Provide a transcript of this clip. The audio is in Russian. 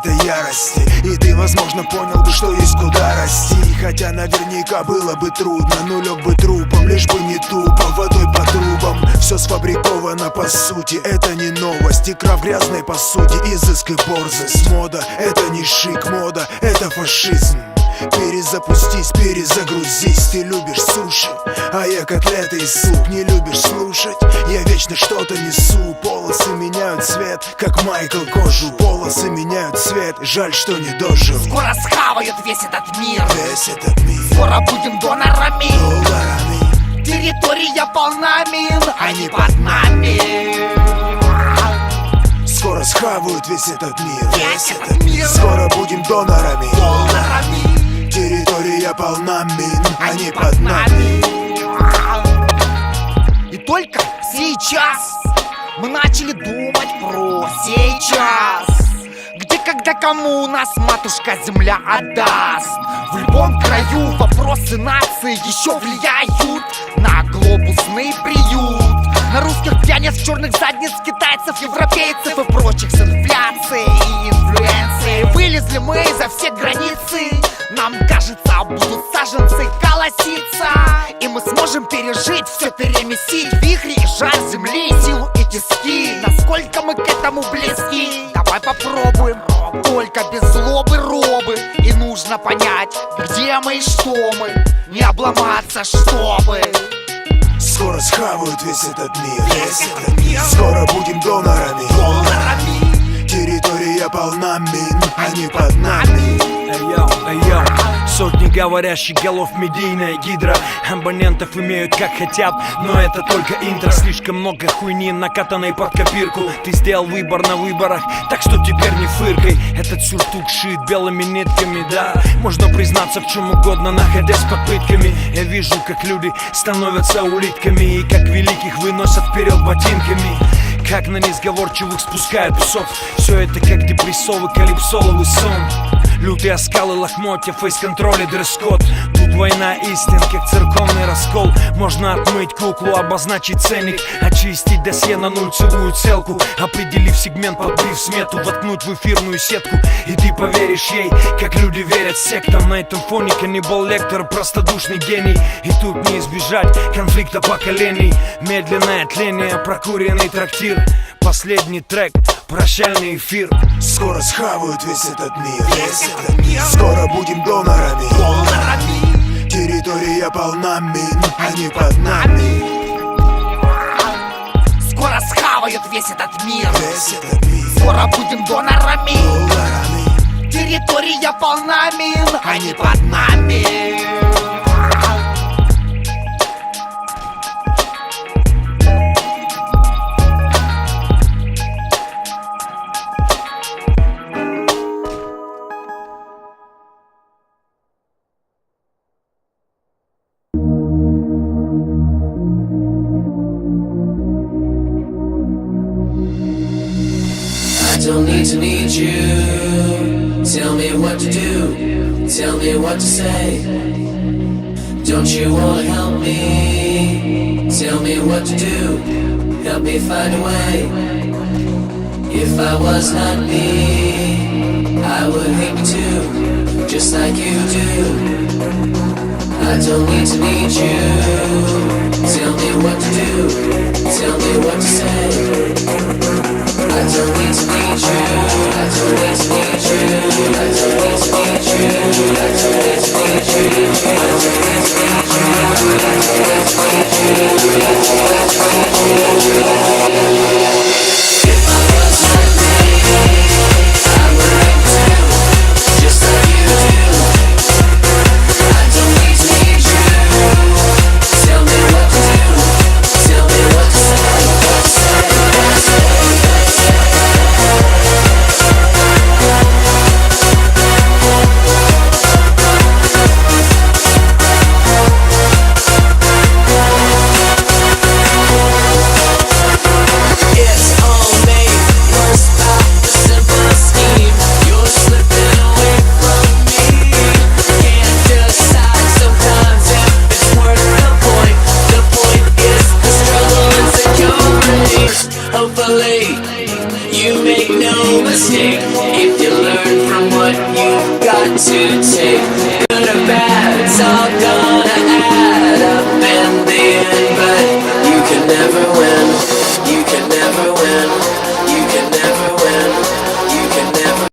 этой ярости. И ты, возможно, понял бы, что есть куда расти. Хотя наверняка было бы трудно, но лег бы трупом, лишь бы не тупо, водой по трубам. Все сфабриковано по сути, это не новость. Икра в грязной посуде, изыск и борзость. Мода — это не шик, мода — это фашизм. Перезапустись, перезагрузись. Ты любишь суши, а я котлеты и суп. Не любишь слушать, я вечно что-то несу. Полосы меняют цвет, как Майкл кожу. Полосы меняют цвет, жаль, что не дожил. Скоро схавают весь этот мир, весь этот мир. Скоро будем донорами, долларами. Территория полна мин, они под нами. Скоро схавают весь этот мир, весь этот мир. Скоро будем донорами, долларами. Территория полна мин, они под нами. И только сейчас мы начали думать про сейчас. Где, когда, кому нас матушка земля отдаст. В любом краю вопросы нации еще влияют на глобусный приют. На русских пьяниц, черных задниц, китайцев, европейцев и прочих с инфляцией и инфлюенцией. Вылезли мы за все границы. Нам кажется, будут саженцы колоситься, и мы сможем пережить, все переместить. Вихри и жар земли, силу и тиски. Насколько мы к этому близки? Давай попробуем, только без злобы, робы. И нужно понять, где мы и что мы. Не обломаться, чтобы. Скоро схавают весь этот мир, Скоро будем донорами, Территория полна мин, они под нами. Сотни говорящих голов, медийная гидра. Абонентов имеют как хотят, но это только интро. Слишком много хуйни, накатанной под копирку. Ты сделал выбор на выборах, так что теперь не фыркай. Этот сюртук шит белыми нитками, да. Можно признаться в чем угодно, находясь под пытками. Я вижу, как люди становятся улитками, и как великих выносят вперед ботинками, как на несговорчивых спускают псов. Все это как депрессовый калипсоловый сон. Лютые оскалы, лохмотья, фейс-контроль и дресс-код. Тут война истин, как церковный раскол. Можно отмыть куклу, обозначить ценник, очистить досье на нульцевую целку, определив сегмент, подбив смету, воткнуть в эфирную сетку. И ты поверишь ей, как люди верят сектам. На этом фоне каннибал Лектор, простодушный гений. И тут не избежать конфликта поколений. Медленное тление, прокуренный трактир. Последний трек, прощальный эфир. Скоро схавают весь этот мир, Скоро будем донорами, Территория полна мин, они под нами. Скоро схавают весь этот мир, Скоро будем донорами, Территория полна мин, они под нами. Don't need to need you. Tell me what to do. Tell me what to say. Don't you wanna help me? Tell me what to do. Help me find a way. If I was not me, I would hate me too, just like you do. I don't need to need you. Tell me what to do. Tell me what to say. I don't need to need you. I don't need to need you. I don't need to need you. I don't need to need you. I don't need to need you. I don't need to need you. I don't need to need you. If I was like me, I would hate too, just like you do. I don't need to need you. Tell me what to do. Tell me what to say. to take. Good or bad, it's all gonna add up in the end, but you can never win.